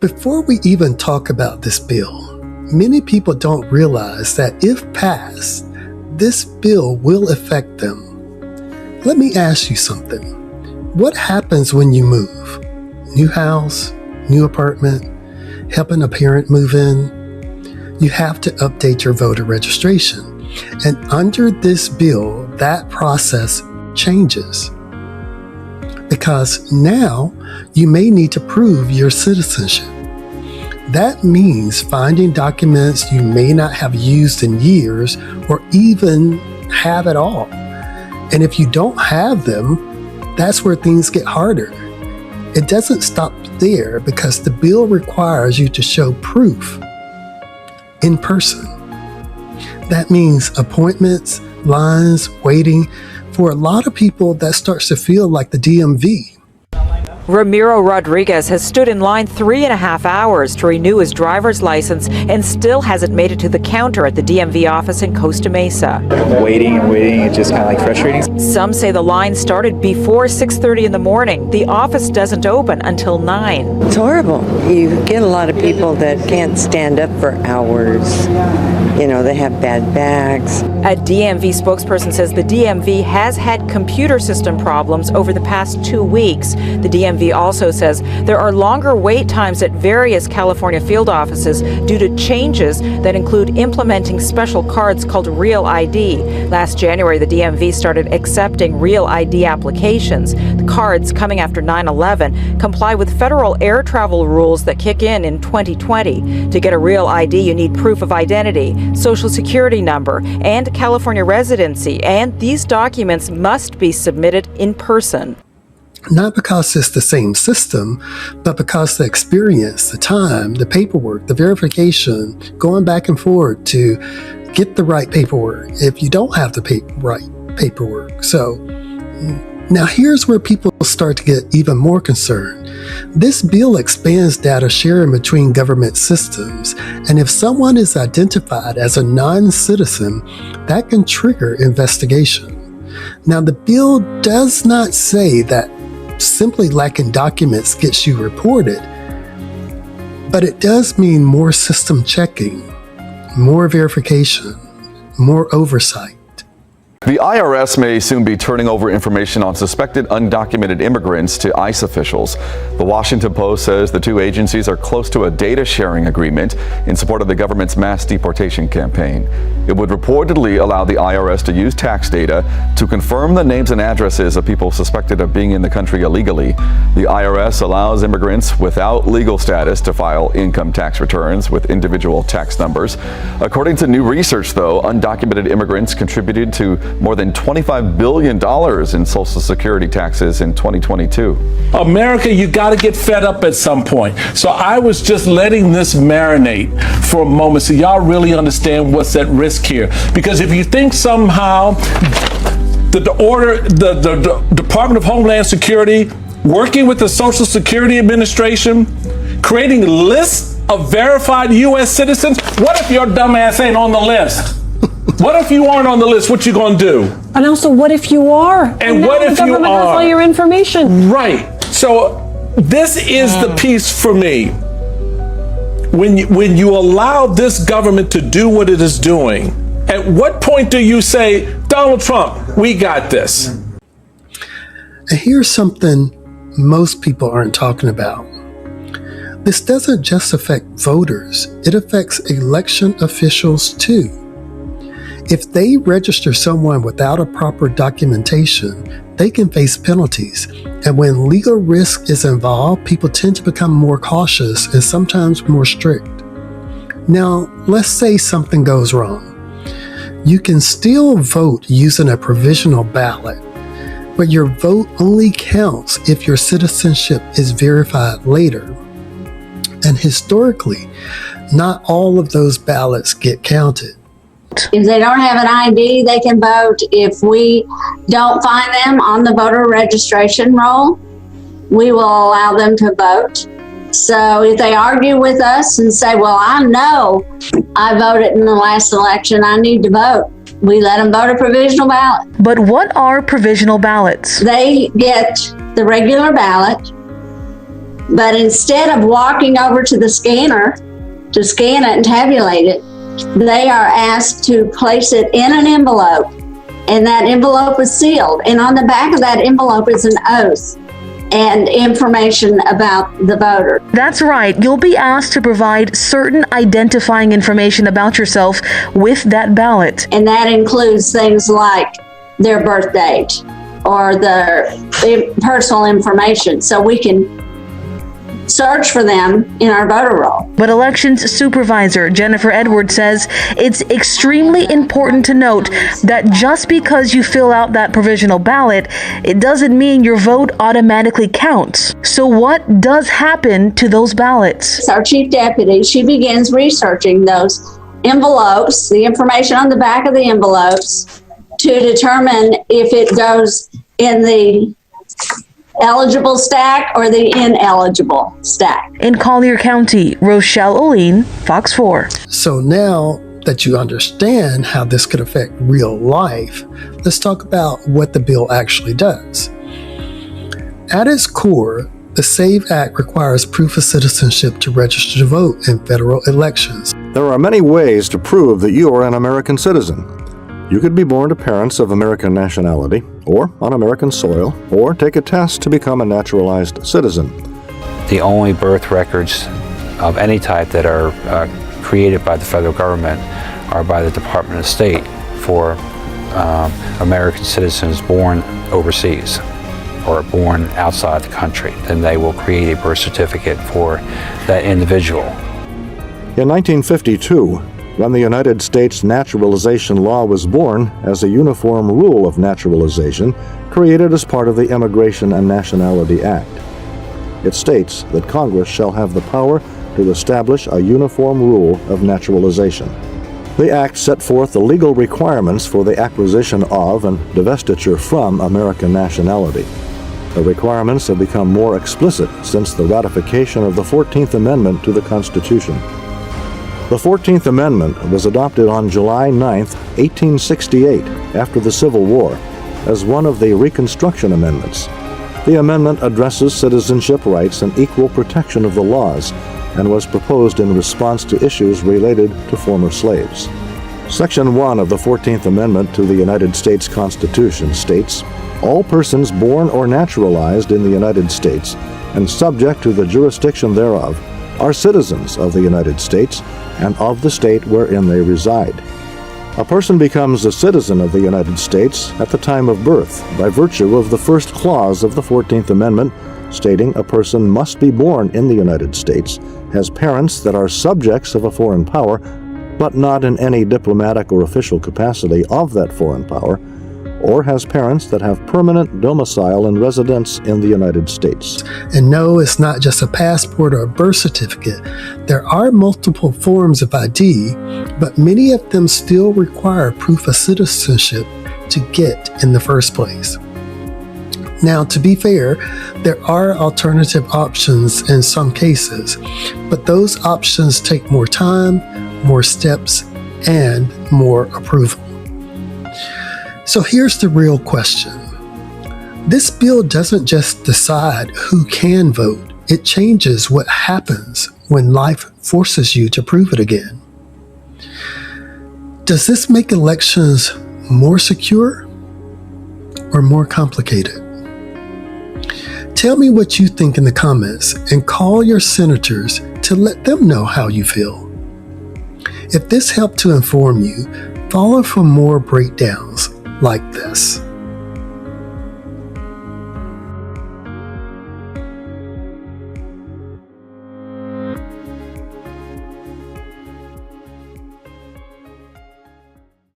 Before we even talk about this bill, many people don't realize that if passed, this bill will affect them. Let me ask you something. What happens when you move? New house, new apartment, helping a parent move in? You have to update your voter registration. And under this bill, that process changes. Because now you may need to prove your citizenship. That means finding documents you may not have used in years or even have at all. And if you don't have them, that's where things get harder. It doesn't stop there because the bill requires you to show proof in person. That means appointments, lines, waiting. For a lot of people, that starts to feel like the DMV. Ramiro Rodriguez has stood in line 3.5 hours to renew his driver's license and still hasn't made it to the counter at the DMV office in Costa Mesa. Waiting, it's just kind of like frustrating. Some say the line started before 6:30 in the morning. The office doesn't open until 9. It's horrible. You get a lot of people that can't stand up for hours. You know, they have bad bags. A DMV spokesperson says the DMV has had computer system problems over the past 2 weeks. The DMV also says there are longer wait times at various California field offices due to changes that include implementing special cards called Real ID. Last January, the DMV started accepting Real ID applications. The cards, coming after 9/11, comply with federal air travel rules that kick in 2020. To get a Real ID, you need proof of identity, social security number, and California residency, and these documents must be submitted in person. Not because it's the same system, but because the experience, the time, the paperwork, the verification, going back and forth to get the right paperwork if you don't have the right paperwork. So now here's where people start to get even more concerned. This bill expands data sharing between government systems, and if someone is identified as a non-citizen, that can trigger investigation. Now the bill does not say that simply lacking documents gets you reported, but it does mean more system checking, more verification, more oversight. The IRS may soon be turning over information on suspected undocumented immigrants to ICE officials. The Washington Post says the two agencies are close to a data sharing agreement in support of the government's mass deportation campaign. It would reportedly allow the IRS to use tax data to confirm the names and addresses of people suspected of being in the country illegally. The IRS allows immigrants without legal status to file income tax returns with individual tax numbers. According to new research, though, undocumented immigrants contributed to more than $25 billion in Social Security taxes in 2022. America, you got to get fed up at some point. So I was just letting this marinate for a moment so y'all really understand what's at risk here. Because if you think somehow the Department of Homeland Security, working with the Social Security Administration, creating lists of verified U.S. citizens, what if your dumb ass ain't on the list? What if you aren't on the list? What you gonna do? And also, what if you are? And what if you are? The government has all your information. Right. So this is the piece for me. When you allow this government to do what it is doing, at what point do you say, Donald Trump, we got this? And here's something most people aren't talking about. This doesn't just affect voters, it affects election officials too. If they register someone without a proper documentation, they can face penalties. And when legal risk is involved, people tend to become more cautious and sometimes more strict. Now, let's say something goes wrong. You can still vote using a provisional ballot, but your vote only counts if your citizenship is verified later. And historically, not all of those ballots get counted. If they don't have an ID, they can vote. If we don't find them on the voter registration roll, we will allow them to vote. So if they argue with us and say, well, I know I voted in the last election, I need to vote, we let them vote a provisional ballot. But what are provisional ballots? They get the regular ballot, But instead of walking over to the scanner to scan it and tabulate it, they are asked to place it in an envelope, and that envelope is sealed. And on the back of that envelope is an oath and information about the voter. That's right. You'll be asked to provide certain identifying information about yourself with that ballot. And that includes things like their birth date or their personal information, so we can search for them in our voter roll. But Elections Supervisor Jennifer Edwards says it's extremely important to note that just because you fill out that provisional ballot, it doesn't mean your vote automatically counts. So what does happen to those ballots? Our chief deputy, she begins researching those envelopes, the information on the back of the envelopes, to determine if it goes in the eligible stack or the ineligible stack. In Collier County, Rochelle Oline, Fox 4. So now that you understand how this could affect real life, let's talk about what the bill actually does. At its core, the SAVE Act requires proof of citizenship to register to vote in federal elections. There are many ways to prove that you are an American citizen. You could be born to parents of American nationality, or on American soil, or take a test to become a naturalized citizen. The only birth records of any type that are created by the federal government are by the Department of State for American citizens born overseas or born outside the country. Then they will create a birth certificate for that individual. In 1952, when the United States naturalization law was born as a uniform rule of naturalization created as part of the Immigration and Nationality Act. It states that Congress shall have the power to establish a uniform rule of naturalization. The Act set forth the legal requirements for the acquisition of and divestiture from American nationality. The requirements have become more explicit since the ratification of the 14th Amendment to the Constitution. The 14th Amendment was adopted on July 9, 1868, after the Civil War, as one of the Reconstruction Amendments. The amendment addresses citizenship rights and equal protection of the laws, and was proposed in response to issues related to former slaves. Section 1 of the 14th Amendment to the United States Constitution states, "All persons born or naturalized in the United States and subject to the jurisdiction thereof are citizens of the United States and of the state wherein they reside." A person becomes a citizen of the United States at the time of birth by virtue of the first clause of the 14th Amendment, stating a person must be born in the United States, has parents that are subjects of a foreign power, but not in any diplomatic or official capacity of that foreign power, or has parents that have permanent domicile and residence in the United States. And no, it's not just a passport or a birth certificate. There are multiple forms of ID, but many of them still require proof of citizenship to get in the first place. Now, to be fair, there are alternative options in some cases, but those options take more time, more steps, and more approval. So here's the real question. This bill doesn't just decide who can vote, it changes what happens when life forces you to prove it again. Does this make elections more secure or more complicated? Tell me what you think in the comments and call your senators to let them know how you feel. If this helped to inform you, follow for more breakdowns like this.